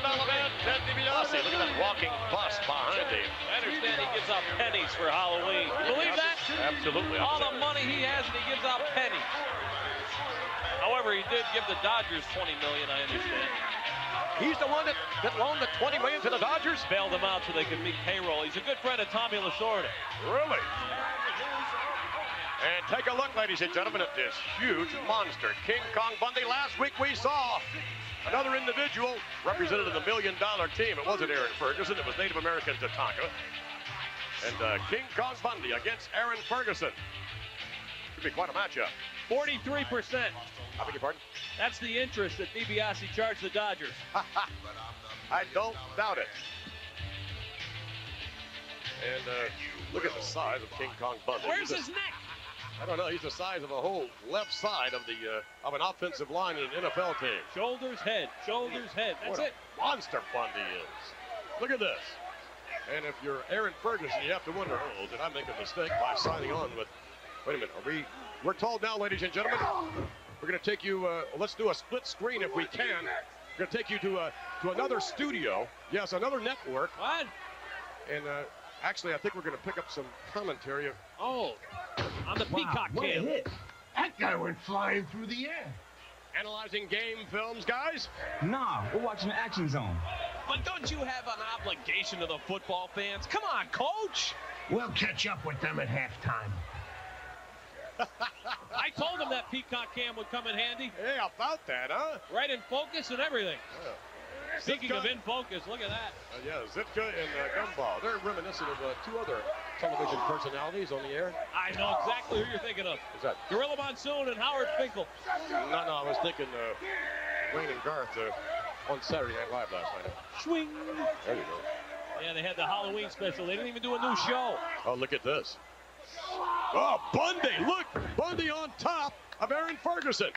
main event, Ted DiBiase. Look at that walking bus behind him. I understand he gives out pennies for Halloween. You believe that? Absolutely. All the money he has, and he gives out pennies. However, he did give the Dodgers $20 million, I understand. He's the one that loaned the $20 million to the Dodgers? Bailed them out so they could meet payroll. He's a good friend of Tommy Lasorda. Really? And take a look, ladies and gentlemen, at this huge monster, King Kong Bundy. Last week we saw another individual represented in the $1 million team. It wasn't Aaron Ferguson, it was Native American Tatanka. And King Kong Bundy against Aaron Ferguson. Should be quite a matchup. 43%. I beg your pardon? That's the interest that DiBiase charged the Dodgers. I don't doubt it. And look at the size of King Kong Bundy. Where's his neck? I don't know. He's the size of a whole left side of the of an offensive line in an NFL team. Shoulders, head. Shoulders, head. That's what it. A monster Bundy is. Look at this. And if you're Aaron Ferguson, you have to wonder, oh, did I make a mistake by signing on with? Wait a minute. We're told now, ladies and gentlemen, we're going to take you. Let's do a split screen if we can. We're going to take you to another studio. Yes, another network. What? And actually, I think we're going to pick up some commentary. Oh, on the Peacock cam. Hit. That guy went flying through the air. Analyzing game films, guys? Nah, we're watching the Action Zone. But don't you have an obligation to the football fans? Come on, coach. We'll catch up with them at halftime. I told him that Peacock cam would come in handy. Hey, about that, huh? Right in focus and everything. Yeah. Speaking of in focus, look at that. Yeah, Zitka and Gumball. They're reminiscent of two other television personalities on the air. I know exactly who you're thinking of. Who's that? Gorilla Monsoon and Howard Finkel. No, I was thinking Wayne and Garth on Saturday Night Live last night. Swing. There you go. Yeah, they had the Halloween special. They didn't even do a new show. Oh, look at this. Oh, Bundy. Look, Bundy on top of Aaron Ferguson.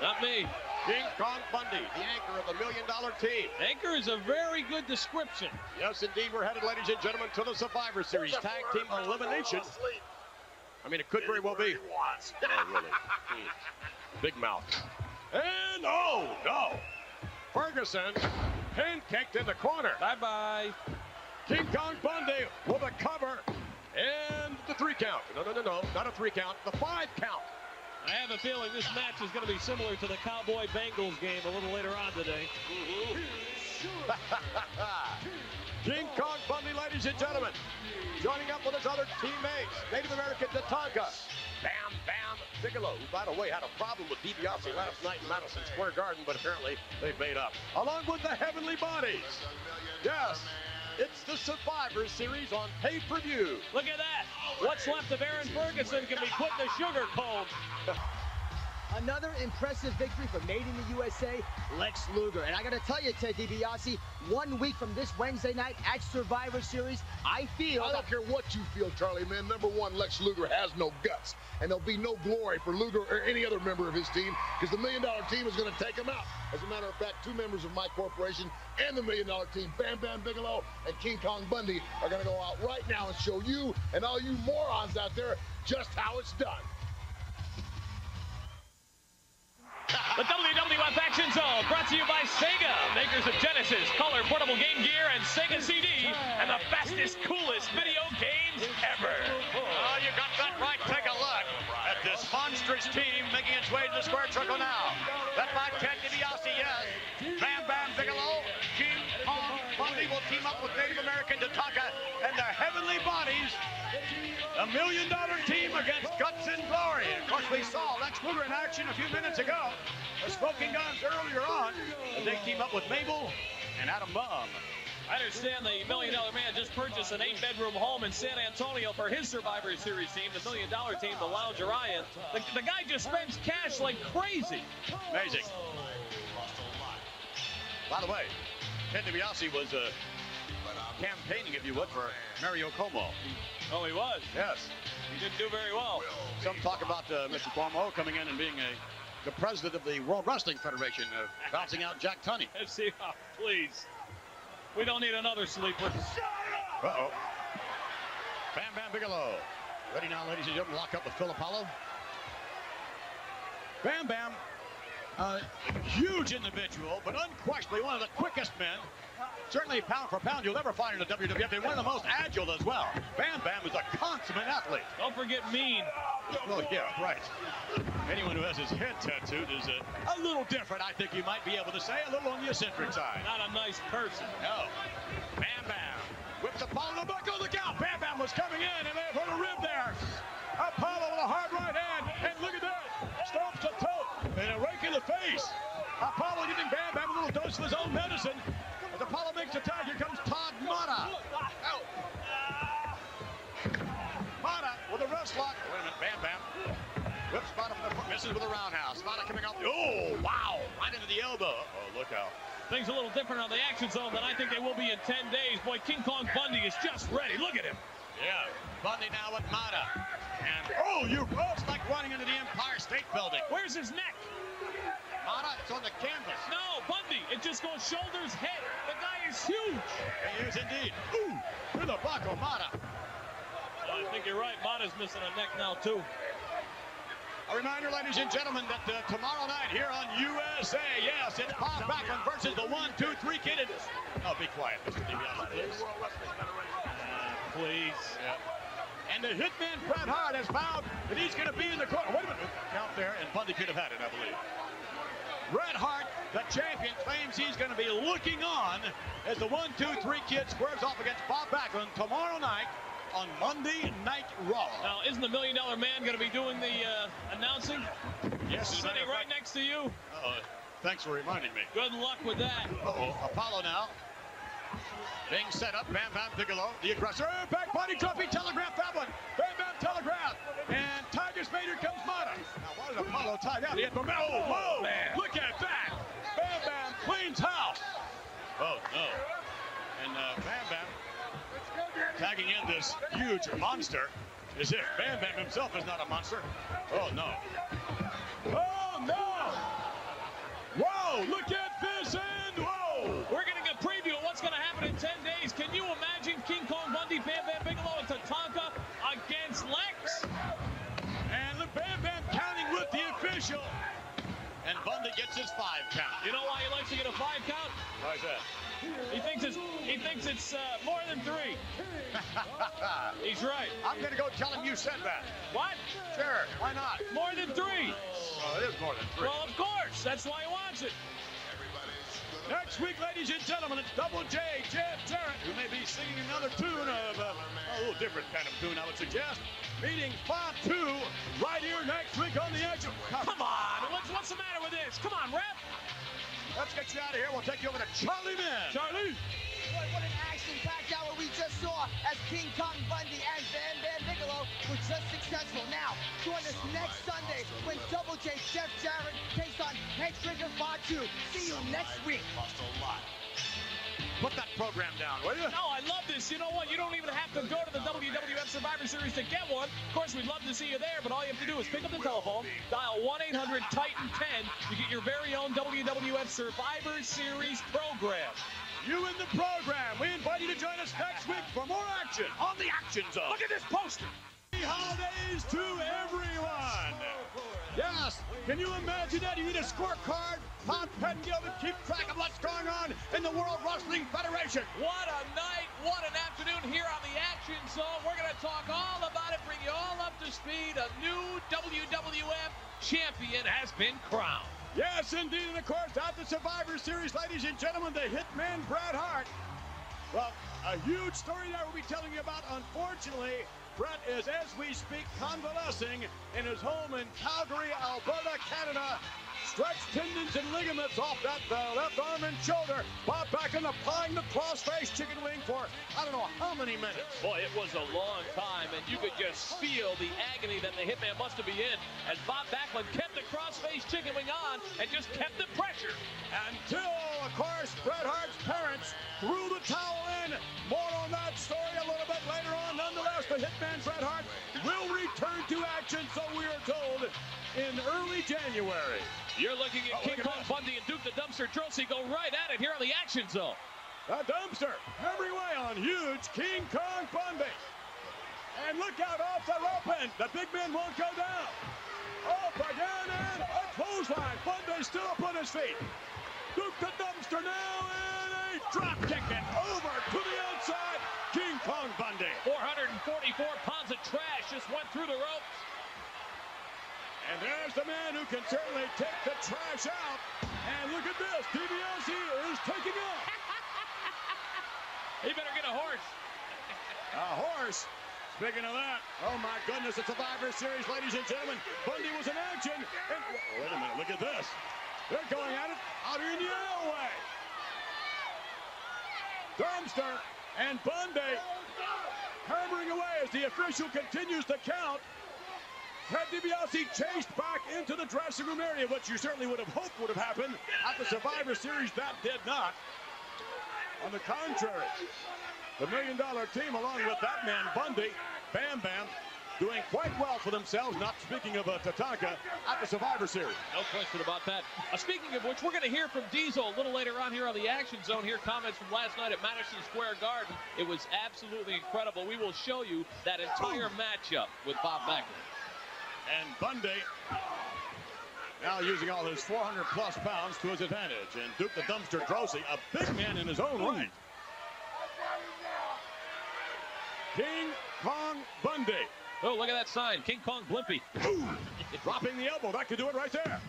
Not me. King Kong Bundy, the anchor of the $1 million team. Anchor is a very good description. Yes, indeed. We're headed, ladies and gentlemen, to the Survivor Series Tag Team Elimination. I mean, it could very well be. Oh, really? Big mouth. And, oh, no. Ferguson pancaked in the corner. Bye-bye. King Kong Bundy with a cover and the 3 count. No, not a 3 count, the 5 count. I have a feeling this match is going to be similar to the Cowboy-Bengals game a little later on today. King Kong Bundy, ladies and gentlemen, joining up with his other teammates, Native American Tatanka, Bam Bam Bigelow, who, by the way, had a problem with DiBiase last night in Madison Square Garden, but apparently they've made up. Along with the Heavenly Bodies. Yes, it's the Survivor Series on pay-per-view. Look at that. What's left of Aaron Ferguson can be put in the sugar cone. Another impressive victory for Made in the USA, Lex Luger. And I got to tell you, Ted DiBiase, 1 week from this Wednesday night at Survivor Series, I don't care what you feel, Charlie, man. Number one, Lex Luger has no guts. And there'll be no glory for Luger or any other member of his team because the $1 million team is going to take him out. As a matter of fact, 2 members of my corporation and the $1 million team, Bam Bam Bigelow and King Kong Bundy, are going to go out right now and show you and all you morons out there just how it's done. The WWF Action Zone, brought to you by Sega, makers of Genesis, Color, Portable Game Gear, and Sega CD, and the fastest, coolest video games ever. Oh, you got that right. Take a look at this monstrous team making its way to the square circle now. That by Ted DiBiase, yes. Bam Bam Bigelow, King Kong Bundy will team up with Native American Tatanka and their Heavenly Bodies. The $1 million team against Guts and Glory. Of course, we saw Lex Luger in action a few minutes ago. The Smoking Guns earlier on. And they team up with Mabel and Adam Baum. I understand the $1 Million Man just purchased an 8-bedroom home in San Antonio for his Survivor Series team, the $1 Million team, the Lounge Orion. The guy just spends cash like crazy. Amazing. By the way, Ted DiBiase was campaigning, if you would, for Mario Cuomo. Oh, he was? Yes. He didn't do very well. Some talk about Mr. Cuomo coming in and being the president of the World Wrestling Federation, bouncing out Jack Tunney. Let's see. Oh, please. We don't need another sleeper. Uh-oh. Bam Bam Bigelow. Ready now, ladies and gentlemen, lock up with Phil Apollo. Bam Bam A huge individual, but unquestionably one of the quickest men. Certainly pound for pound you'll never find in the WWF, and one of the most agile as well. Bam Bam is a consummate athlete. Don't forget mean. Well, yeah, right. Anyone who has his head tattooed is a little different, I think you might be able to say. A little on the eccentric side. Not a nice person. No. Bam Bam whips the ball in the back. Oh, look out. Bam Bam was coming in, and they have hurt a rib there. Apollo with a hard right hand, and look at that. Stomps a toe, and a rake in the face. Apollo giving Bam Bam a little dose of his own medicine. As Apollo makes the tag, here comes Todd Mata. Mata with a wrist lock. Wait a minute, Bam Bam. Whips Mata from the foot, misses with a roundhouse. Mata coming off. Oh, wow. Right into the elbow. Oh, look out. Things a little different on the Action Zone than I think they will be in 10 days. Boy, King Kong Bundy is just ready. Look at him. Yeah. Bundy now with Mata. And, oh, it's like running into the Empire State Building. Where's his neck? Mata, it's on the canvas. No, Bundy. It just goes shoulders, head. The guy is huge. He is indeed. Ooh, to the buckle, Mata. I think you're right. Mata's missing a neck now, too. A reminder, ladies and gentlemen, that tomorrow night here on USA, yes, it's Bob Backlund versus the 1, 2, 3 kid. Oh, be quiet, Mr. DiBiase, please. Please. Yeah. And the hitman, Bret Hart, has vowed that he's going to be in the corner. Wait a minute. Count there, and Bundy could have had it, I believe. Bret Hart, the champion, claims he's going to be looking on as the 1, 2, 3 kid squares off against Bob Backlund tomorrow night on Monday Night Raw. Now, isn't the $1 Million Man going to be doing the announcing? Yes. Sitting right next to you. Thanks for reminding me. Good luck with that. Apollo now. Being set up, Bam Bam Bigelow, the aggressor. Back body drop, he telegraphed that one. Bam Bam telegraphed. And Tiger Spader comes Mata. Now, why did Apollo tie down? He had whoa, man. Look at that. Bam Bam cleans house. Oh, no. And Bam Bam tagging in this huge monster as if Bam Bam himself is not a monster. Oh, no. Oh, no. Whoa, look at this and whoa. We're getting a preview of what's going to happen in 10 days. Can you imagine King Kong Bundy, Bam Bam Bigelow, and Tatanka against Lex? And look, Bam Bam counting with the official. And Bundy gets his 5 count. You know why he likes to get a 5 count? Why is that? He thinks it's more than 3. He's right. I'm going to go tell him you said that. What? Sure, why not? More than 3. Well, it is more than 3. Well, of course. That's why he wants it. Next week, ladies and gentlemen, it's Double J, Jeff Jarrett, who may be singing another tune of a little different kind of tune, I would suggest. Meeting 5-2 right here next week on the Action. Come on. What's the matter with this? Come on, ref. Let's get you out of here. We'll take you over to Charlie Mann. Charlie. Boy, what an action-packed hour we just saw as King Kong Bundy and Bam Bam Bigelow were just successful. Now, join us next Sunday when Double J Jeff Jarrett takes on Head Trigger Fatu. See you next week. Put that program down, will you? No, I love this. You know what? You don't even have to go to the WWF Survivor Series to get one. Of course, we'd love to see you there, but all you have to do is pick up the telephone, dial 1-800-TITAN-10 to get your very own WWF Survivor Series program. You in the program. We invite you to join us next week for more action on the Action Zone. Look at this poster. Happy holidays to everyone. Yes, can you imagine that? You need a scorecard, Todd Pettengill to keep track of what's going on in the World Wrestling Federation. What a night, what an afternoon here on the Action Zone. We're going to talk all about it, bring you all up to speed. A new WWF champion has been crowned. Yes, indeed, and of course, at the Survivor Series, ladies and gentlemen, the Hitman Bret Hart. Well, a huge story that we'll be telling you about. Unfortunately, Bret is, as we speak, convalescing in his home in Calgary, Alberta, Canada. Stretched tendons and ligaments off that left arm and shoulder. Bob Backlund applying the crossface chicken wing for I don't know how many minutes. Boy, it was a long time, and you could just feel the agony that the Hitman must have been in as Bob Backlund kept the crossface chicken wing on and just kept the pressure. Until, of course, Bret Hart's parents threw the towel in. More on that story a little bit later on. Nonetheless, the Hitman Bret Hart will return to action, so we are told, in early January. You're looking at King Kong Bundy and Duke the Dumpster Droese go right at it here on the Action Zone. The Dumpster, every way on huge King Kong Bundy. And look out off the rope end. The big man won't go down. Up again and a clothesline. Bundy still up on his feet. Duke the Dumpster now and a drop kick and over to the outside. King Kong Bundy. 444 pounds of trash just went through the ropes. And there's the man who can certainly take the trash out. And look at this. DiBiase is taking off. He better get a horse. A horse. Speaking of that, oh my goodness, it's Survivor Series, ladies and gentlemen. Bundy was in action. And, wait a minute, look at this. They're going at it out in the alleyway. Dumpster and Bundy hammering away as the official continues to count. Had DiBiase chased back into the dressing room area, which you certainly would have hoped would have happened at the Survivor Series. That did not. On the contrary, the $1 Million Team, along with that man, Bundy, Bam Bam, doing quite well for themselves, not speaking of Tatanka, at the Survivor Series. No question about that. Speaking of which, we're going to hear from Diesel a little later on here on the Action Zone. Here comments from last night at Madison Square Garden. It was absolutely incredible. We will show you that entire matchup with Bob Backlund. And Bundy now using all his 400-plus pounds to his advantage. And Duke the Dumpster Droese, a big man in his own right. King Kong Bundy. Oh, look at that sign. King Kong Blimpy. Dropping the elbow. That could do it right there.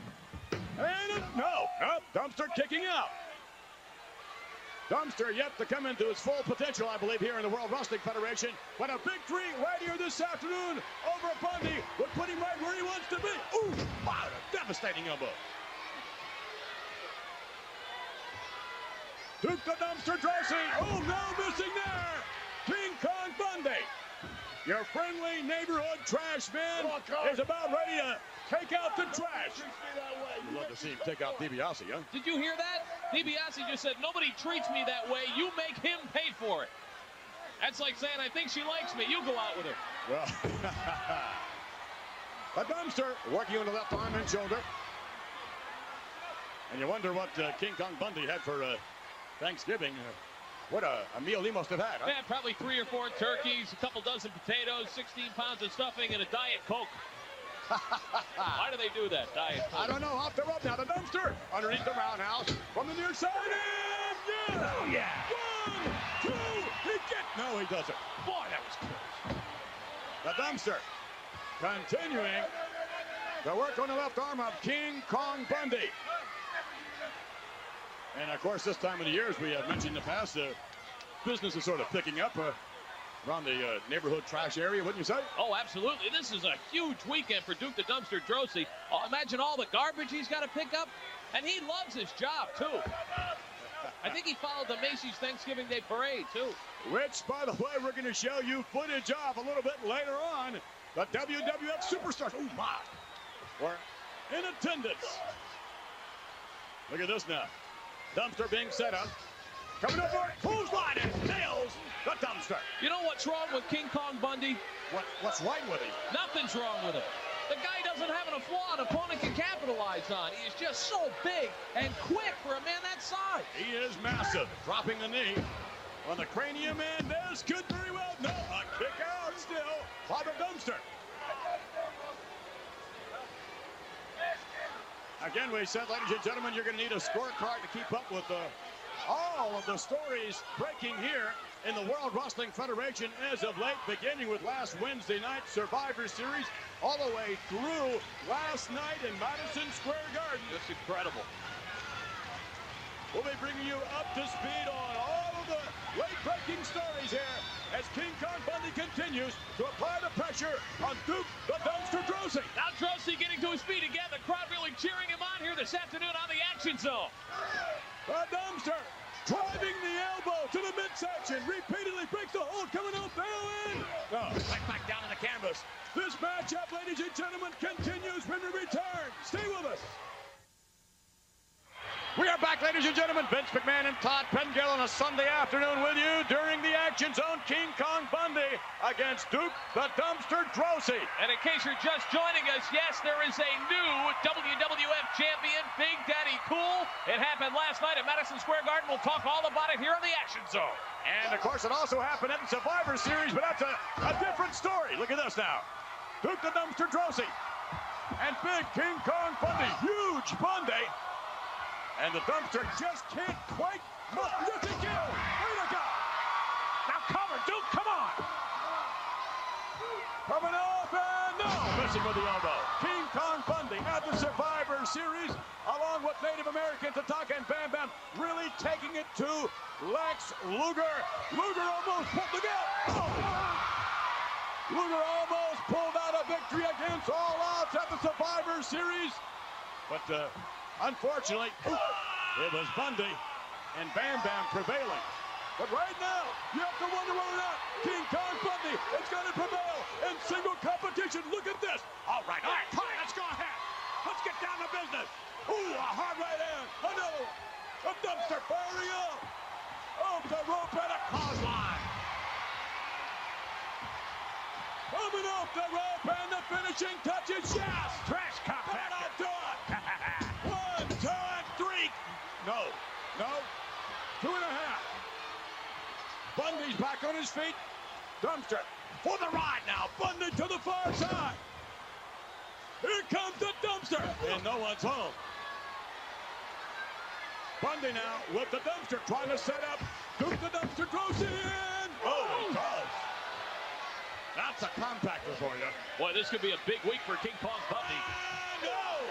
And no, Dumpster kicking out. Dumpster yet to come into his full potential, I believe, here in the World Wrestling Federation. But a victory right here this afternoon over Bundy would put him right where he wants to be. Ooh, wow, a devastating elbow. Duke the Dumpster Droese. Oh, no, missing there. King Kong Bundy. Your friendly neighborhood trash man is about ready to take out the trash. You'd love to see him take out DiBiase, huh? Did you hear that? DiBiase just said, nobody treats me that way. You make him pay for it. That's like saying, I think she likes me. You go out with her. Well, a Dumpster working on the left arm and shoulder. And you wonder what King Kong Bundy had for Thanksgiving. What a meal he must have had, huh? Yeah, probably 3 or 4 turkeys, a couple dozen potatoes, 16 pounds of stuffing, and a Diet Coke. Why do they do that, Diet Coke? I don't know. Off the rope now. The Dumpster underneath the roundhouse from the near side. And yeah! Oh, yeah. 1, 2. He gets. No, he doesn't. Boy, that was close. The Dumpster continuing the work on the left arm of King Kong Bundy. And, of course, this time of the year, as we have mentioned in the past, business is sort of picking up around the neighborhood trash area, wouldn't you say? Oh, absolutely. This is a huge weekend for Duke the Dumpster Droese. Oh, imagine all the garbage he's got to pick up. And he loves his job, too. I think he followed the Macy's Thanksgiving Day Parade, too. Which, by the way, we're going to show you footage of a little bit later on. The WWF Superstars. Oh, my. Were in attendance. Look at this now. Dumpster being set up. Coming up for it. Clothesline and nails the Dumpster. You know what's wrong with King Kong Bundy? What's right with him? Nothing's wrong with him. The guy doesn't have a flaw an opponent can capitalize on. He is just so big and quick for a man that size. He is massive. Dropping the knee on the cranium, and this could very well. No, a kick out still by the Dumpster. Again, we said, ladies and gentlemen, you're going to need a scorecard to keep up with all of the stories breaking here in the World Wrestling Federation as of late, beginning with last Wednesday night Survivor Series, all the way through last night in Madison Square Garden. That's incredible. We'll be bringing you up to speed on all of the late-breaking stories here as King Kong Bundy continues to apply the pressure on Duke the Dumpster Droese. Now Droese getting to his feet again. The crowd really cheering him on here this afternoon on the Action Zone. The Dumpster driving the elbow to the midsection. Repeatedly breaks the hold. Coming out now in. Right back down on the canvas. This matchup, ladies and gentlemen, continues when we return. Stay with us. We are back, ladies and gentlemen. Vince McMahon and Todd Pengill on a Sunday afternoon with you during the Action Zone. King Kong Bundy against Duke the Dumpster Droese. And in case you're just joining us, yes, there is a new WWF champion, Big Daddy Cool. It happened last night at Madison Square Garden. We'll talk all about it here on the Action Zone. And, of course, it also happened at the Survivor Series, but that's a different story. Look at this now. Duke the Dumpster Droese And big King Kong Bundy, huge Bundy. And the dumpster just can't quite. Yes, he can. Way to go. Now cover, Duke, come on. Coming up and no, missing with the elbow. King Kong Bundy at the Survivor Series, along with Native American Tatanka and Bam Bam, really taking it to Lex Luger. Luger almost pulled the gap. Oh. Luger almost pulled out a victory against All Outs at the Survivor Series. But unfortunately, it was Bundy and Bam Bam prevailing. But right now, you have to wonder whether or not King Kong Bundy is going to prevail in single competition. Look at this. All right, Todd, let's go ahead. Let's get down to business. Ooh, a hard right hand. Another one. A dumpster firing up. Off the rope and a clothesline. Coming off the rope and the finishing touches. Yes. Trash compact. That'll do it. 1, 2, and 3. No. 2.5. Bundy's back on his feet. Dumpster for the ride now. Bundy to the far side. Here comes the dumpster. And no one's home. Bundy now with the dumpster trying to set up. Duke the dumpster throws it in. Oh, he does. That's a compactor for you. Boy, this could be a big week for King Kong Bundy. No!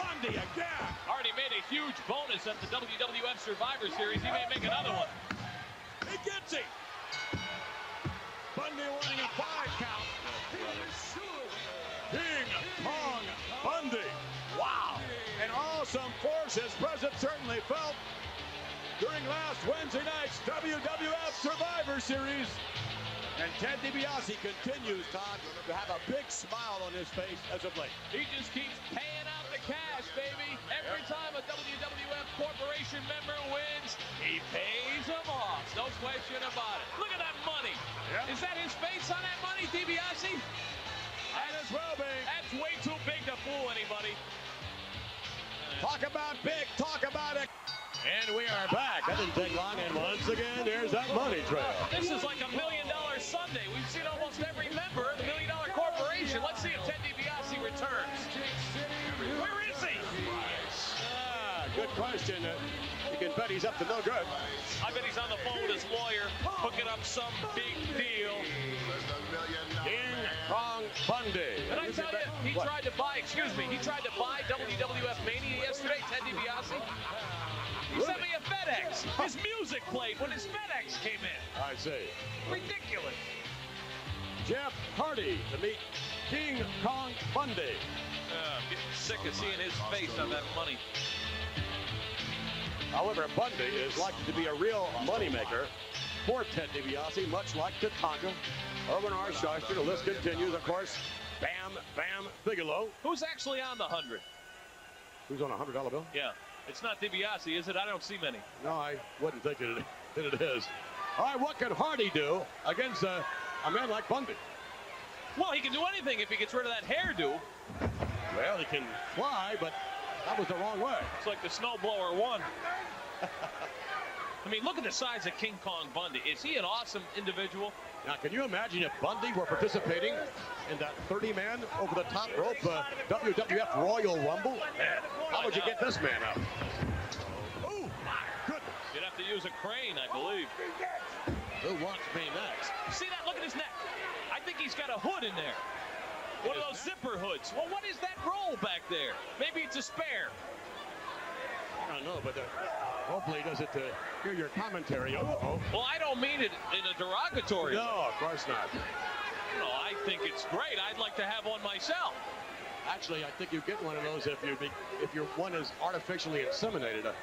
Bundy again. Already made a huge bonus at the WWF Survivor Series. He may make another one. He gets it. Bundy wanting a 5 count. King Kong Bundy. Wow. An awesome force his presence certainly felt during last Wednesday night's WWF Survivor Series. And Ted DiBiase continues, Todd, to have a big smile on his face as of late. He just keeps paying out the cash, baby. Every time a WWF Corporation member wins, he pays them off. No question about it. Look at that money. Yep. Is that his face on that money, DiBiase? Might as well be. That's way too big to fool anybody. Talk about big, talk about it. And we are back. That didn't take long. And once again, there's that money trail. This is like $1 million Sunday. We've seen almost every member of the $1 Million Corporation. Let's see if Ted DiBiase returns. Where is he? Good question. You can bet he's up to no good. I bet he's on the phone with his lawyer, hooking up some big deal. King Kong Bundy. Did I tell you, he tried to buy WWF Mania yesterday, Ted DiBiase? He sent me a FedEx. His music played when his FedEx came in. I see. Ridiculous. Jeff Hardy to meet King Kong Bundy. Getting sick of seeing his face on that money. However, Bundy is likely to be a real moneymaker for Ted DiBiase, much like Tatanka, Irwin R. Schuster. The list continues, of course. Bam Bam Bigelow. Who's actually on the 100? Who's on a $100 bill? Yeah. It's not DiBiase, is it? I don't see many. No, I wouldn't think that it is. All right, what can Hardy do against a man like Bundy? Well, he can do anything if he gets rid of that hairdo. Well, he can fly, but that was the wrong way. It's like the snowblower won. I mean, look at the size of King Kong Bundy. Is he an awesome individual? Now, can you imagine if Bundy were participating in that 30-man over the top rope WWF Royal Rumble? How would you get this man up? Oh, my goodness. You'd have to use a crane, I believe. Who wants me next? See that? Look at his neck. I think he's got a hood in there. One of those zipper hoods. Well, what is that roll back there? Maybe it's a spare. I don't know, but hopefully he doesn't hear your commentary. Uh-oh. Well, I don't mean it in a derogatory way. No, of course not. No, I think it's great. I'd like to have one myself. Actually, I think you get one of those if your one is artificially inseminated.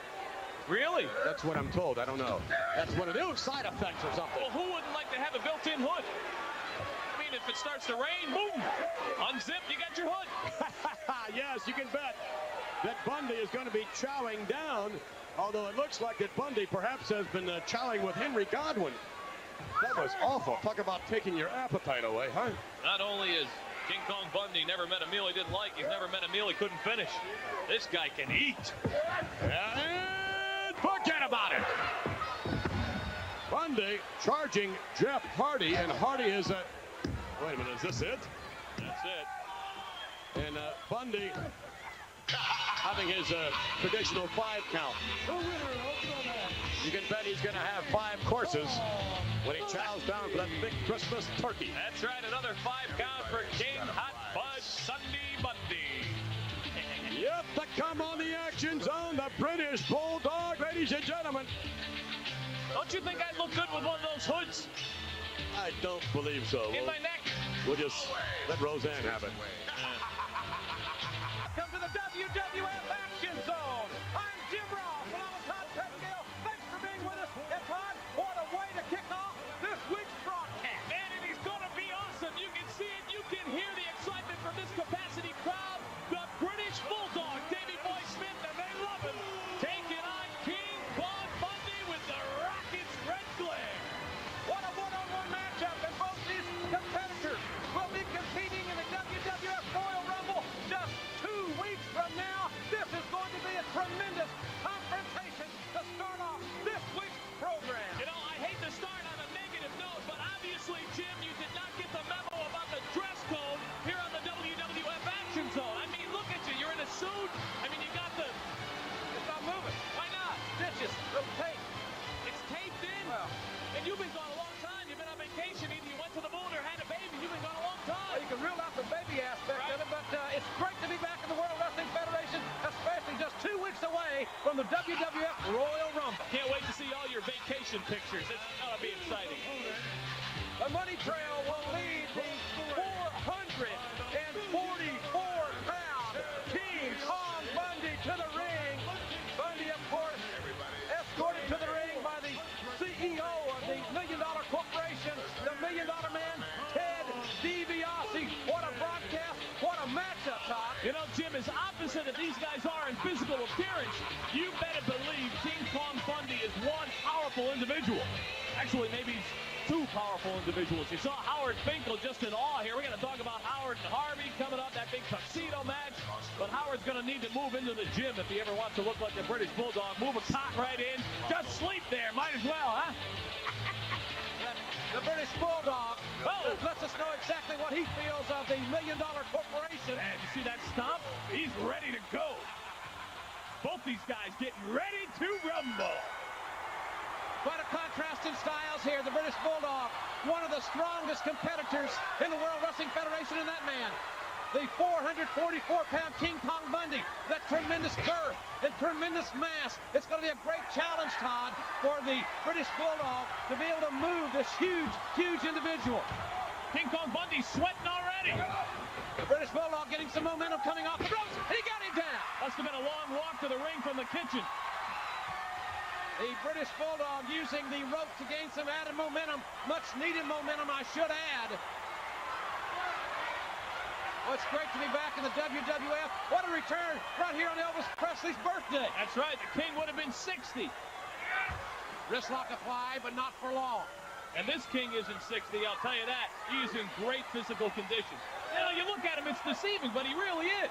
Really? That's what I'm told. I don't know. That's one of those side effects or something. Well, who wouldn't like to have a built-in hood? I mean, if it starts to rain, boom, unzip, you got your hood. Yes, you can bet that Bundy is going to be chowing down, although it looks like that Bundy perhaps has been chowing with Henry Godwin. That was awful. Talk about taking your appetite away, huh? Not only is King Kong Bundy never met a meal he didn't like, he's never met a meal he couldn't finish. This guy can eat. And forget about it. Bundy charging Jeff Hardy, and Hardy is wait a minute, is this it? That's it. And Bundy having his traditional 5 count. You can bet he's going to have 5 courses when he chows down for that big Christmas turkey. That's right, another 5 count for King Hot Fudge Sunday Bundy. Yep, to come on the Action Zone, the British Bulldog, ladies and gentlemen. Don't you think I'd look good with one of those hoods? I don't believe so. In my neck? We'll just let Roseanne have it. Come to the WWF Action Zone. I'm Jim Ross, and I'm Todd. Thanks for being with us. And Todd, what a way to kick off this week's broadcast. Man, and he's going to be awesome. You can see it. You can hear the excitement from this capacity crowd. The British Bulldog, Davey Boy Smith, and they love him. Taking on King Kong Bundy with the Rockets' red glare. What a one-on-one matchup, and both these competitors will be competing in the WWF Royal Rumble just 2 weeks from now. This is going to be a tremendous confrontation to start off this week's program. You know, I hate to start on a negative note, but obviously, Jim, you did not get the memo about the dress code here on the WWF Action Zone. I mean, look at you. You're in a suit. I mean, you got the... It's not moving. Why not? Stitches, rotate. It's taped in. Well, And you've been gone a long time. You've been on vacation. Either you went to the moon or had a baby. You've been gone a long time. you can rule out the baby aspect of it, but it's great to be back in the World Wrestling Federation, especially just 2 weeks away from the WWF Royal Rumble. Can't wait to see all your vacation pictures. It's going to be exciting. The money trail will lead the 444-pound King Kong Bundy to the ring. Bundy, of course, escorted to the ring by the CEO of the $1 Million Corporation, the $1 Million Man, Ted DiBiase. What a broadcast, what a matchup, Todd. You know, Jim, as opposite that these guys are in physical appearance, you better believe King Kong Bundy is one powerful individual. Actually, maybe he's 2 powerful individuals. You saw Howard Finkel just in awe here. We're going to talk about Howard and Harvey coming up, that big tuxedo match. But Howard's going to need to move into the gym if he ever wants to look like the British Bulldog. Move a cot right in. Just sleep there. Might as well, huh? The British Bulldog lets us know exactly what he feels of the $1 Million Corporation. And you see that stomp? He's ready to go. Both these guys getting ready to rumble. Quite a contrast in styles here. The British Bulldog, one of the strongest competitors in the World Wrestling Federation, in that man. The 444-pound King Kong Bundy, that tremendous girth and tremendous mass. It's going to be a great challenge, Todd, for the British Bulldog to be able to move this huge, huge individual. King Kong Bundy sweating already. The British Bulldog getting some momentum coming off the ropes, and he got him down. Must have been a long walk to the ring from the kitchen. The British Bulldog using the rope to gain some added momentum, much needed momentum, I should add. Oh, it's great to be back in the WWF. What a return right here on Elvis Presley's birthday. That's right, the King would have been 60. Wrist lock apply, but not for long. And this King isn't 60, I'll tell you that. He's in great physical condition. You know, you look at him, it's deceiving, but he really is.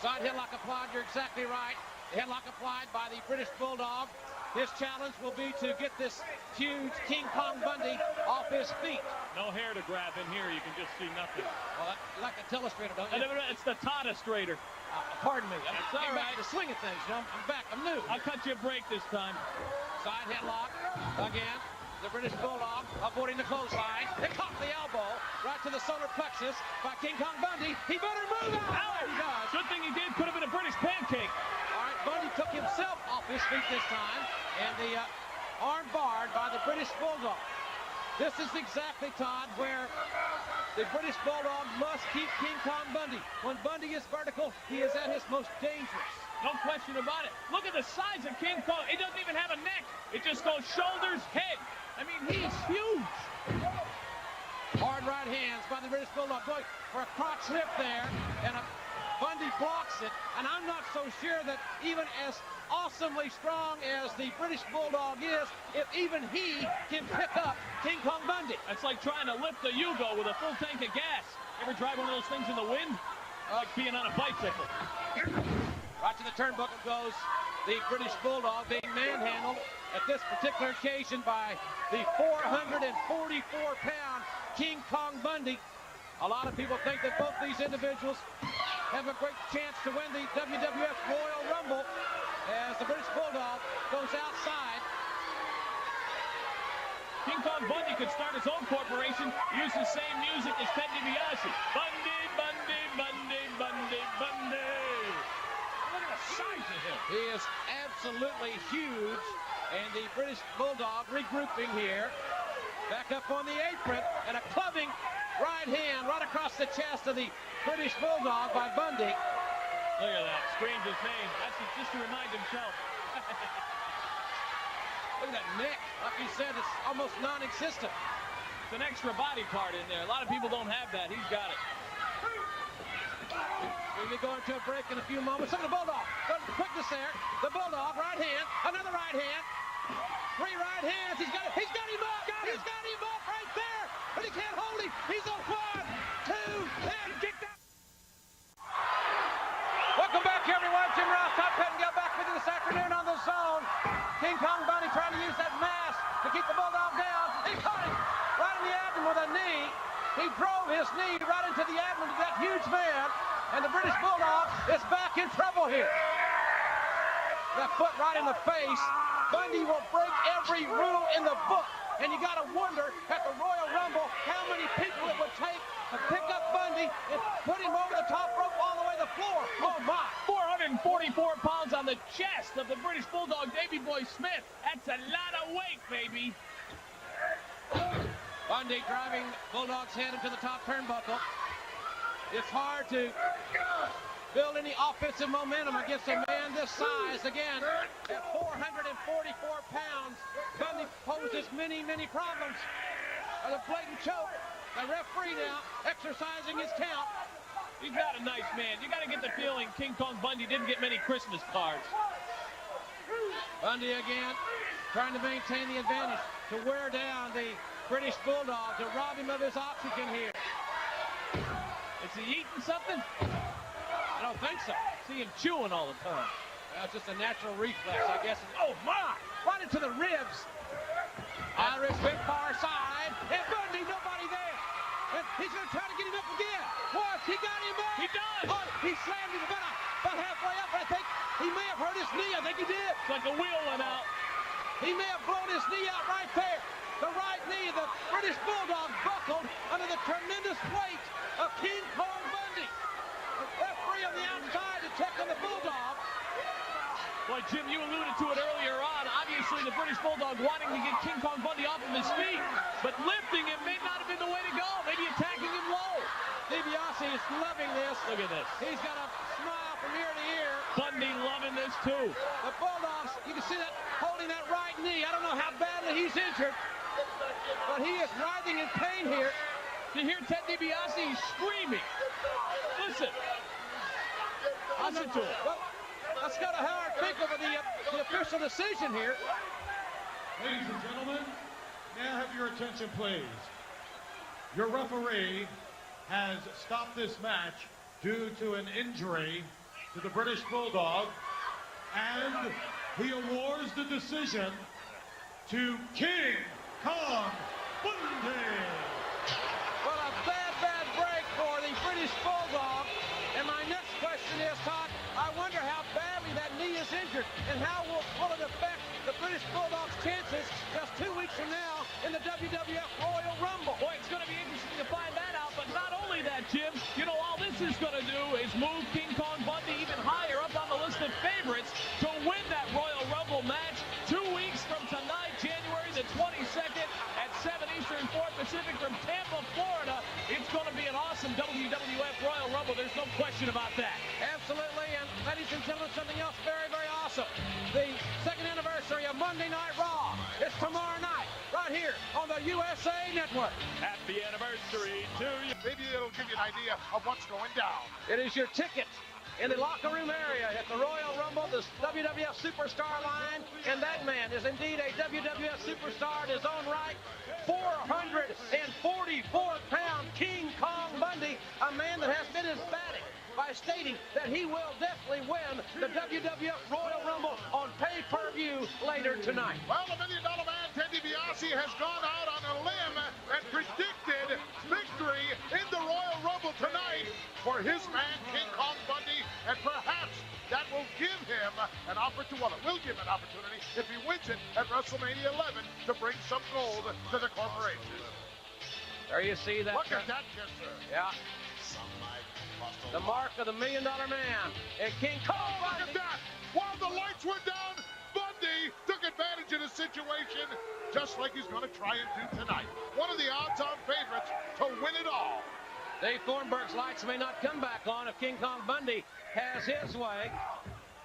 Side headlock applied, you're exactly right. The headlock applied by the British Bulldog. His challenge will be to get this huge King Kong Bundy off his feet. No hair to grab in here. You can just see nothing. Well, you like the telestrator, don't you? It's the Toddestrator. Pardon me. That's I'm all back right. to the swing of things, you know. I'm back. I'm new. I'll cut you a break this time. Side headlock. Again. The British Bulldog avoiding the clothesline. They caught the elbow right to the solar plexus by King Kong Bundy. He better move out. He does. Good thing he did. Could have been a British pancake. All right, Bundy took himself off his feet this time. And the arm barred by the British Bulldog. This is exactly, Todd, where the British Bulldog must keep King Kong Bundy. When Bundy is vertical, he is at his most dangerous. No question about it. Look at the size of King Kong. It doesn't even have a neck. It just goes shoulders, head. I mean, he's huge. Hard right hands by the British Bulldog. Going for a crotch lift there. And Bundy blocks it. And I'm not so sure that even as awesomely strong as the British Bulldog is, if even he can pick up King Kong Bundy. That's like trying to lift a Yugo with a full tank of gas. Ever drive one of those things in the wind? Like being on a bicycle. Right to the turnbuckle goes the British Bulldog, being manhandled at this particular occasion by the 444-pound King Kong Bundy. A lot of people think that both these individuals have a great chance to win the WWF Royal Rumble as the British Bulldog goes outside. King Kong Bundy could start his own corporation, use the same music as Ted DiBiase. Bundy, Bundy, Bundy, Bundy, Bundy. Look at the size of him. He is absolutely huge, and the British Bulldog regrouping here. Back up on the apron, and a clubbing right hand right across the chest of the British Bulldog by Bundy. Look at that, screams his name. That's just to remind himself. Look at that neck. Like you said, it's almost non-existent. It's an extra body part in there. A lot of people don't have that. He's got it. We'll be going to a break in a few moments. Look at the Bulldog. Good quickness there. The Bulldog, right hand. Another right hand. 3 right hands. He's got him up. He's got him up right there. But he can't hold him. He's on 1, 2, and kicked out. Welcome back, everyone. Jim Ross, Todd Pettengill back with you this afternoon on the Zone. King Kong Bundy trying to use that mask to keep the Bulldog down. He caught him right in the abdomen with a knee. He drove his knee right into the abdomen of that huge man. And the British Bulldog is back in trouble here. That foot right in the face. Bundy will break every rule in the book. And you got to wonder at the Royal Rumble how many people it would take to pick up Bundy and put him over the top rope all the way to the floor. Oh, my. 444 pounds on the chest of the British Bulldog, Davey Boy Smith. That's a lot of weight, baby. Bundy driving Bulldog's head into the top turnbuckle. It's hard to build any offensive momentum against a man this size. Again, at 444 pounds, Bundy poses many, many problems. A blatant choke. The referee now exercising his count. He's not a nice man. You got to get the feeling King Kong Bundy didn't get many Christmas cards. Bundy again trying to maintain the advantage, to wear down the British Bulldog, to rob him of his oxygen here. Is he eating something? I don't think so. See him chewing all the time. That's just a natural reflex, I guess. Oh, my! Right into the ribs. Irish whip far side. And Bundy, nobody there. And he's going to try to get him up again. Once, he got him up. He does. Oh, he slammed him about halfway up. I think he may have hurt his knee. I think he did. It's like a wheel went out. He may have blown his knee out right there. The right knee, the British Bulldog buckled under the tremendous weight of King Kong Bundy. The referee on the outside to check on the Bulldog. Well, Jim, you alluded to it earlier on. Obviously, the British Bulldog wanting to get King Kong Bundy off of his feet, but lifting him may not have been the way to go. Maybe attacking him low. DiBiase is loving this. Look at this. He's got a smile from ear to ear. Bundy loving this, too. The Bulldogs, you can see that holding that right knee. I don't know how badly he's injured, but he is writhing in pain here. You hear Ted DiBiase screaming. Listen. Listen to it. Well, let's go to Howard Finkel for the official decision here. Ladies and gentlemen, may I have your attention, please? Your referee has stopped this match due to an injury to the British Bulldog, and he awards the decision to King Kong Bundy. Well, a bad break for the British Bulldog. And my next question is, Todd, I wonder how badly that knee is injured and how will it affect the British Bulldog's chances just 2 weeks from now in the WWF Royal Rumble. Boy, it's going to be interesting to find that out. But not only that, Jim, you know, all this is going to do is move King Kong Bundy even higher up on the list of favorites to win that Royal Rumble match 2 weeks from tonight, January the 22nd at 7 Eastern, 4 Pacific from Tampa, Florida. It's going to be an awesome WWF Royal Rumble. There's no question about that. Absolutely. And ladies and gentlemen, something else very, very awesome. The second anniversary of Monday Night Raw is tomorrow night, right here on the USA Network. Happy anniversary to you. Maybe it'll give you an idea of what's going down. It is your ticket in the locker room area at the Royal Rumble, the WWF Superstar line, and that man is indeed a WWF Superstar in his own right. 444-pound King Kong Bundy, a man that has been emphatic by stating that he will definitely win the WWF Royal Rumble on pay-per-view later tonight. Well, the $1 Million Man, Ted DiBiase, has gone out on a limb and predicted victory in the Royal Rumble tonight for his man, King Kong effort to win it. We'll give him an opportunity if he wins it at WrestleMania 11 to bring some gold to the corporation. There you see that. Look at that kisser. Yeah. The mark of the $1 Million Man. And King Kong. Oh, look at that. While the lights were down, Bundy took advantage of the situation, just like he's going to try and do tonight. One of the odds-on favorites to win it all. Dave Thornberg's lights may not come back on if King Kong Bundy has his way.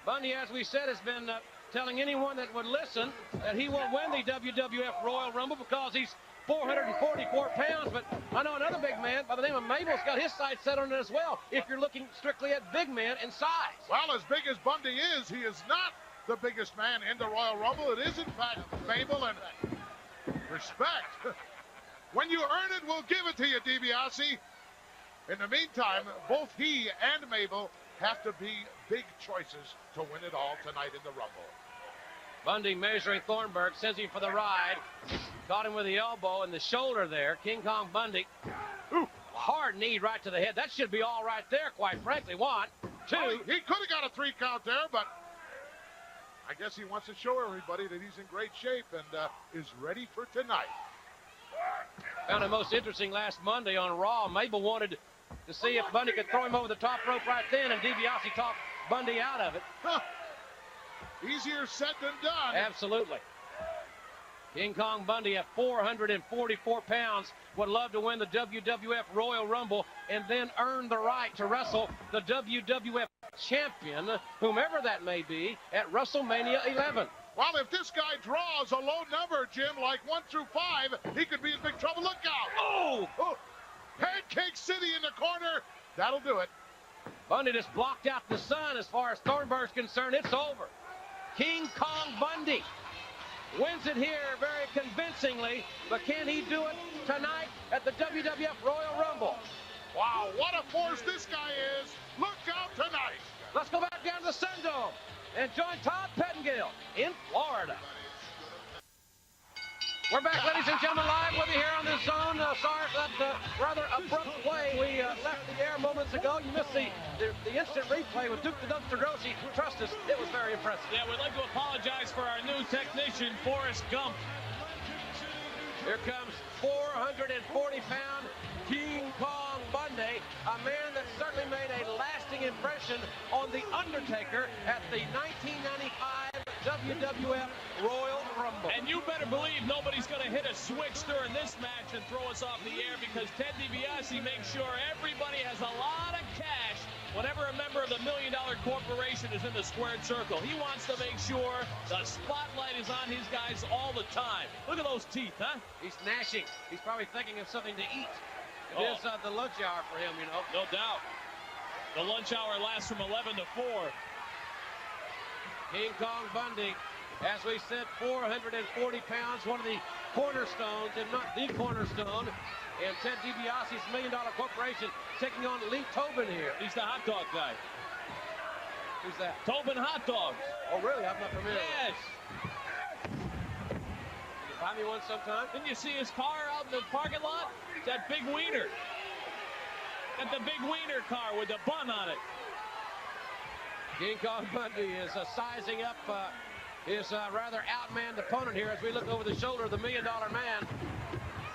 Bundy, as we said, has been telling anyone that would listen that he will win the WWF Royal Rumble because he's 444 pounds, but I know another big man by the name of Mabel's got his sights set on it as well, if you're looking strictly at big men in size. Well, as big as Bundy is, he is not the biggest man in the Royal Rumble. It is, in fact, Mabel, and respect. When you earn it, we'll give it to you, DiBiase. In the meantime, both he and Mabel have to be big choices to win it all tonight in the Rumble. Bundy measuring Thornberg, sends him for the ride. Caught him with the elbow and the shoulder there. King Kong Bundy. Ooh, hard knee right to the head. That should be all right there, quite frankly. 1, 2. Well, he could have got a 3 count there, but I guess he wants to show everybody that he's in great shape and is ready for tonight. Found it most interesting last Monday on Raw. Mabel wanted to see if Bundy could throw him over the top rope right then, and DiBiase talked Bundy out of it. Huh. Easier said than done. Absolutely. King Kong Bundy at 444 pounds would love to win the WWF Royal Rumble and then earn the right to wrestle the WWF champion, whomever that may be, at WrestleMania 11. Well, if this guy draws a low number, Jim, like 1 through 5, he could be in big trouble. Look out. Oh! Pancake City in the corner. That'll do it. Bundy just blocked out the sun as far as Thornberg's concerned. It's over. King Kong Bundy wins it here very convincingly, but can he do it tonight at the WWF Royal Rumble? Wow, what a force this guy is. Look out tonight. Let's go back down to the Sun Dome and join Todd Pettengill in Florida. We're back, ladies and gentlemen, live with you here on the Zone. Sorry for that rather abrupt way we left the air moments ago. You missed the instant replay with Duke the Dumpster Droese. Trust us, it was very impressive. Yeah, we'd like to apologize for our new technician, Forrest Gump. Here comes 440-pound King Kong Bundy, a man that certainly made a lasting impression on The Undertaker at the 1995 WWF Royal Rumble. And you better believe nobody's going to hit a switch during this match and throw us off the air, because Ted DiBiase makes sure everybody has a lot of cash whenever a member of the $1 Million Corporation is in the squared circle. He wants to make sure the spotlight is on his guys all the time. Look at those teeth, huh? He's gnashing. He's probably thinking of something to eat. It is the lunch hour for him, you know. No doubt. The lunch hour lasts from 11 to 4. King Kong Bundy, as we said, 440 pounds, one of the cornerstones, if not the cornerstone, and Ted DiBiase's $1 Million Corporation taking on Lee Tobin here. He's the hot dog guy. Who's that? Tobin Hot Dogs. Oh, really? I'm not familiar. Yes. Can you buy me one sometime? Didn't you see his car out in the parking lot? It's that big wiener. Got the big wiener car with the bun on it. King Kong Bundy is sizing up his rather outmanned opponent here as we look over the shoulder of the $1 Million Man.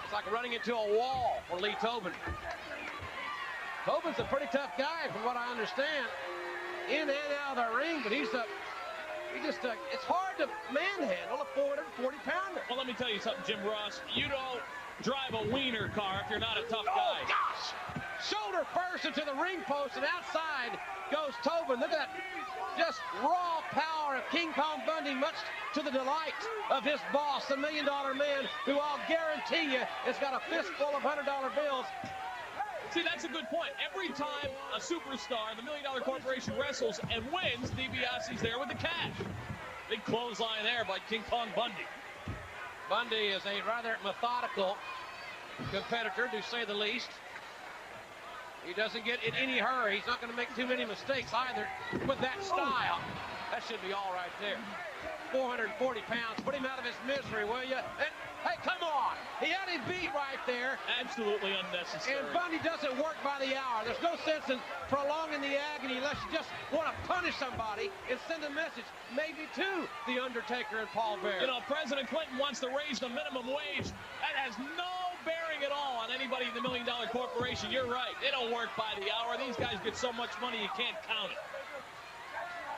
It's like running into a wall for Lee Tobin. Tobin's a pretty tough guy from what I understand. In and out of the ring, but it's hard to manhandle a 440-pounder. Well, let me tell you something, Jim Ross. You don't drive a wiener car if you're not a tough guy. Oh, gosh! Shoulder first into the ring post, and outside goes Tobin. Look at that, just raw power of King Kong Bundy, much to the delight of his boss, the $1 Million Man, who I'll guarantee you has got a fistful of $100 bills. See, that's a good point. Every time a superstar, the $1 Million Corporation, wrestles and wins, DiBiase's there with the cash. Big clothesline there by King Kong Bundy. Bundy is a rather methodical competitor, to say the least. He doesn't get in any hurry. He's not going to make too many mistakes either with that style. That should be all right there. 440 pounds. Put him out of his misery, will you? And Hey, come on. He had him beat right there. Absolutely unnecessary. And Bundy doesn't work by the hour. There's no sense in prolonging the agony unless you just want to punish somebody and send a message, maybe to The Undertaker and Paul Bearer. You know, President Clinton wants to raise the minimum wage. That has no bearing at all on anybody in the $1 Million Corporation. You're right. They don't work by the hour. These guys get so much money you can't count it.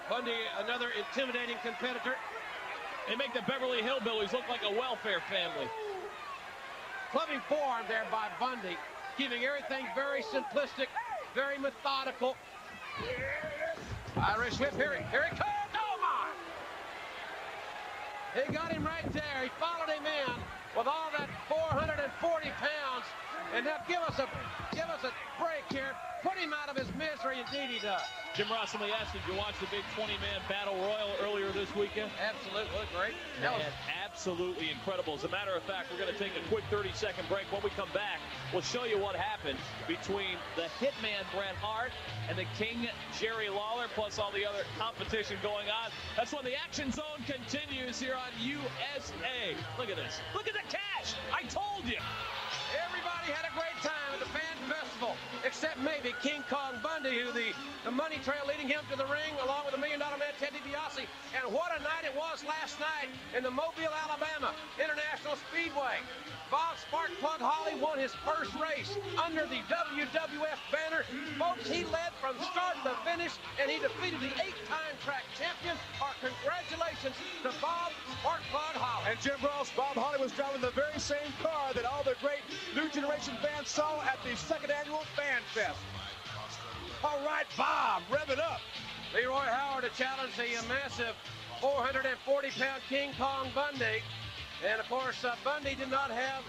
Bundy, another intimidating competitor. They make the Beverly Hillbillies look like a welfare family. Clubbing forearm there by Bundy, keeping everything very simplistic, very methodical. Irish whip, here he comes, oh my! He got him right there, he followed him in with all that 440 pounds. And now give us a break here. Put him out of his misery, indeed he does. Jim Ross, let me ask you, did you watch the big 20-man battle royal earlier this weekend? Absolutely, looked great. That was absolutely incredible. As a matter of fact, we're going to take a quick 30-second break. When we come back, we'll show you what happened between the Hitman Bret Hart and the King Jerry Lawler, plus all the other competition going on. That's when the Action Zone continues here on USA. Look at this. Look at the cash. I told you. Everybody had a great time at the fan festival, except maybe King Kong Bundy, who the money trail leading him to the ring, along with the $1 Million Man, Ted DiBiase. And what a night it was last night in the Mobile, Alabama International Speedway. Bob Sparkplug Holly won his first race under the WWF banner. Folks, he led from start to finish, and he defeated the 8-time track champion. Our congratulations to Bob Sparkplug Holly. And Jim Ross, Bob Holly was driving the very same car that all the great new generation fans saw at the second annual Fan Fest. All right, Bob, rev it up. Leroy Howard to challenge the massive 440-pound King Kong Bundy. And, of course, Bundy did not have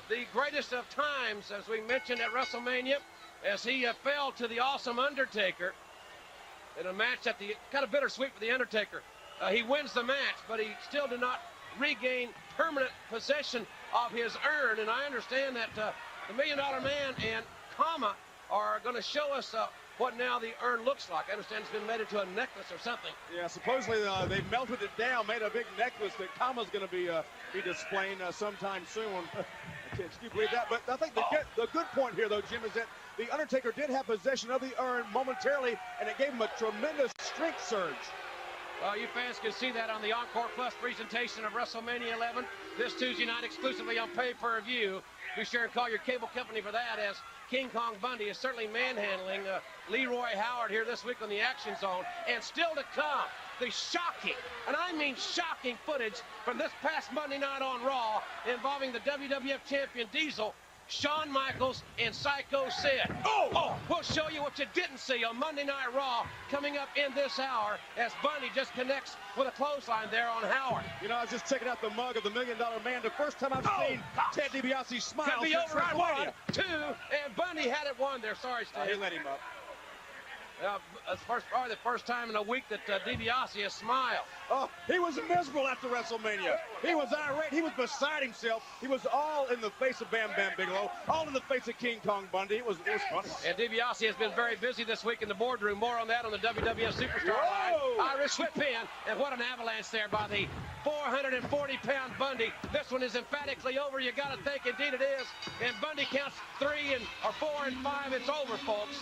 the greatest of times, as we mentioned at WrestleMania, as he fell to the awesome Undertaker in a match that the kind of bittersweet for the Undertaker. He wins the match, but he still did not regain permanent possession of his urn. And I understand that the $1 Million Man and Kama are going to show us what now the urn looks like. I understand it's been made into a necklace or something. Yeah, supposedly they melted it down, made a big necklace that Kama's going to be displaying sometime soon. Can you believe that? But I think the good point here, though, Jim, is that the Undertaker did have possession of the urn momentarily, and it gave him a tremendous strength surge. Well, you fans can see that on the Encore Plus presentation of WrestleMania 11 this Tuesday night exclusively on pay-per-view. Be sure and call your cable company for that, as King Kong Bundy is certainly manhandling Leroy Howard here this week on the Action Zone. And still to come, the shocking, and I mean shocking, footage from this past Monday night on Raw involving the WWF champion Diesel, Shawn Michaels, and Psycho Sid. We'll show you what you didn't see on Monday Night Raw coming up in this hour as Bundy just connects with a clothesline there on Howard. You know, I was just checking out the mug of the $1 Million Man. The first time I've seen Ted DiBiase smile. Could be over at 1, 2, and Bundy had it 1 there. Sorry, Steve. He let him up. It's probably the first time in a week that DiBiase has smiled. Oh, he was miserable after WrestleMania. He was irate. He was beside himself. He was all in the face of Bam Bam Bigelow, all in the face of King Kong Bundy. It was funny. And DiBiase has been very busy this week in the boardroom. More on that on the WWF Superstar line. Irish whip in, and what an avalanche there by the 440-pound Bundy. This one is emphatically over. You got to think, indeed it is. And Bundy counts 3 or 4 and 5. It's over, folks.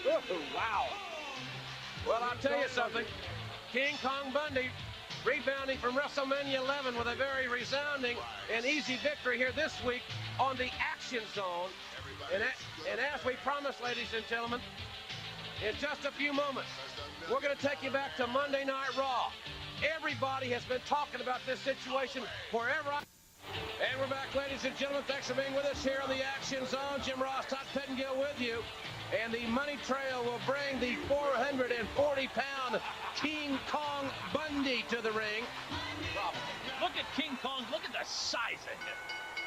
Oh, wow. Well, I'll tell you something. King Kong Bundy rebounding from WrestleMania 11 with a very resounding and easy victory here this week on the Action Zone. And as we promised, ladies and gentlemen, in just a few moments, we're going to take you back to Monday Night Raw. Everybody has been talking about this situation forever. And we're back, ladies and gentlemen. Thanks for being with us here on the Action Zone. Jim Ross, Todd Pettengill with you. And the money trail will bring the 440-pound King Kong Bundy to the ring. Look at King Kong. Look at the size of him.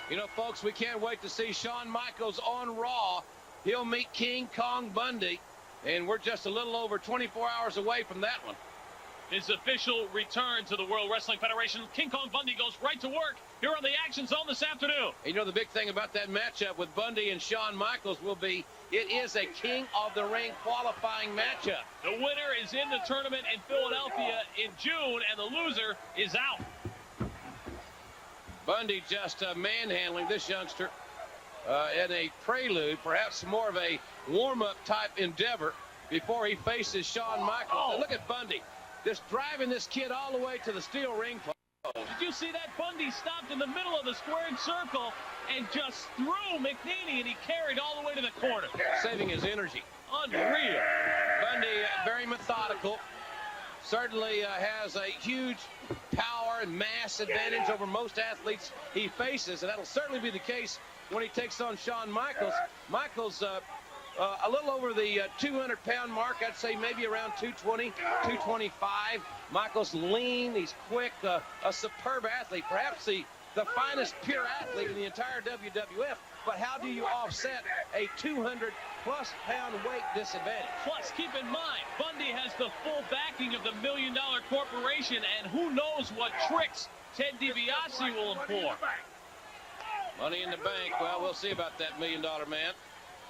You know, folks, we can't wait to see Shawn Michaels on Raw. He'll meet King Kong Bundy. And we're just a little over 24 hours away from that one. His official return to the World Wrestling Federation. King Kong Bundy goes right to work here on the Action Zone this afternoon. And you know, the big thing about that matchup with Bundy and Shawn Michaels will be it is a King of the Ring qualifying matchup. The winner is in the tournament in Philadelphia in June, and the loser is out. Bundy just manhandling this youngster in a prelude, perhaps more of a warm-up type endeavor before he faces Shawn Michaels. Oh. And look at Bundy, just driving this kid all the way to the steel ring post. Did you see that? Bundy stopped in the middle of the squared circle and just threw McNeany, and he carried all the way to the corner. Saving his energy. Unreal. Bundy, very methodical. Certainly has a huge power and mass advantage over most athletes he faces, and that'll certainly be the case when he takes on Shawn Michaels. Michaels a little over the 200-pound mark. I'd say maybe around 220, 225. Michaels lean, he's quick, a superb athlete, perhaps the finest pure athlete in the entire WWF. But how do you offset a 200-plus pound weight disadvantage? Plus, keep in mind, Bundy has the full backing of the $1 Million Corporation, and who knows what tricks Ted DiBiase will employ. Money in the bank. Well, we'll see about that $1 Million Man.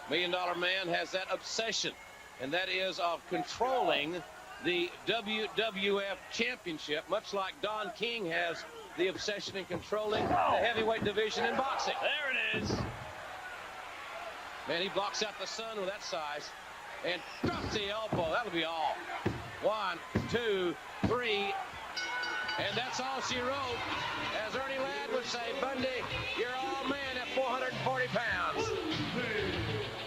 $1 Million Man has that obsession, and that is of controlling the WWF Championship, much like Don King has the obsession in controlling the heavyweight division in boxing. There it is. Man, he blocks out the sun with that size. And drops the elbow. That'll be all. 1, 2, 3. And that's all she wrote. As Ernie Ladd would say, Bundy, you're all man at 440 pounds.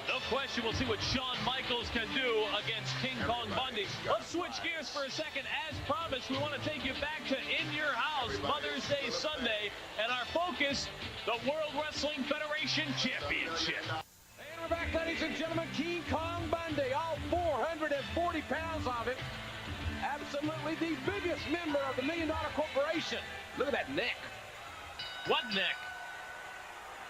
No question, we'll see what Shawn Michaels can do against King Kong Bundy. Let's switch gears for a second. As promised, we want to take you back to In Your House, Mother's Day Sunday, and our focus, the World Wrestling Federation Championship. And we're back, ladies and gentlemen. King Kong Bundy, all 440 pounds of it. Absolutely the biggest member of the $1 Million Corporation. Look at that neck. What neck?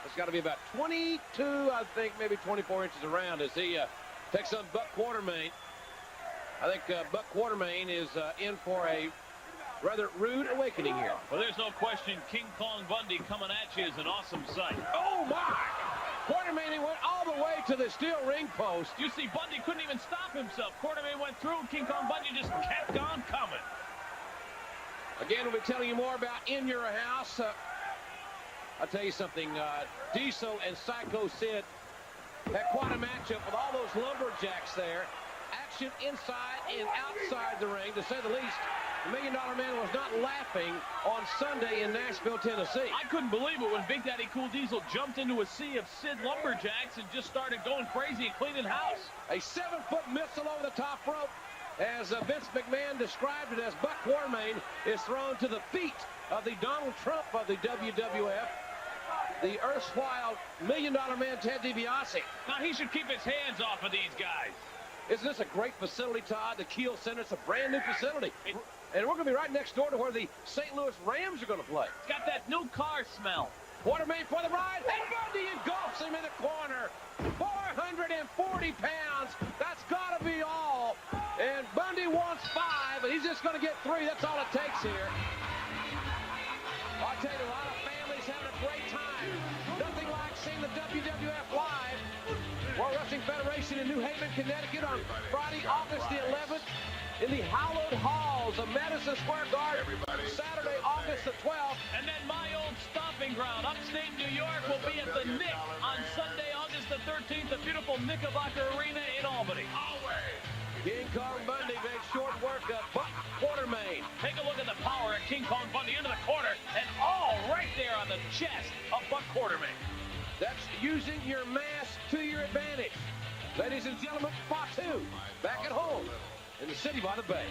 It's got to be about 22, I think, maybe 24 inches around as he takes on Buck Quartermaine. I think Buck Quartermaine is in for a rather rude awakening here. Well, there's no question King Kong Bundy coming at you is an awesome sight. Oh, my! Quartermaine went all the way to the steel ring post. You see, Bundy couldn't even stop himself. Quartermaine went through, King Kong Bundy just kept on coming. Again, we'll be telling you more about In Your House. I'll tell you something, Diesel and Psycho Sid had quite a matchup with all those lumberjacks there. Action inside and outside the ring, to say the least. The $1 Million Man was not laughing on Sunday in Nashville, Tennessee. I couldn't believe it when Big Daddy Cool Diesel jumped into a sea of Sid lumberjacks and just started going crazy and cleaning house. A 7-foot missile over the top rope, as Vince McMahon described it, as Buck Quartermaine is thrown to the feet of the Donald Trump of the WWF, the erstwhile $1 Million Man Ted DiBiase. Now he should keep his hands off of these guys. Isn't this a great facility, Todd? The Kiel Center. It's a brand new facility. And we're going to be right next door to where the St. Louis Rams are going to play. It's got that new car smell. Quartermaine for the ride, and Bundy engulfs him in the corner. 440 pounds. That's got to be all. And Bundy wants 5, and he's just going to get 3. That's all it takes here. I'll tell you, a lot of families having a great time. Nothing like seeing the WWF live. World Wrestling Federation in New Haven, Connecticut on Friday, August the 11th in the hallowed halls of Madison Square Garden. Saturday, August the 12th. And then my old stomping ground, upstate New York, will be at the Nick on Sunday, August the 13th, the beautiful Knickerbocker Arena in Albany. King Kong Bundy makes short work of Buck Quartermaine. Take a look at the power of King Kong Bundy into the corner, and all right there on the chest of Buck Quartermaine. That's using your mass to your advantage. Ladies and gentlemen, Fatu back at home in the city by the bay.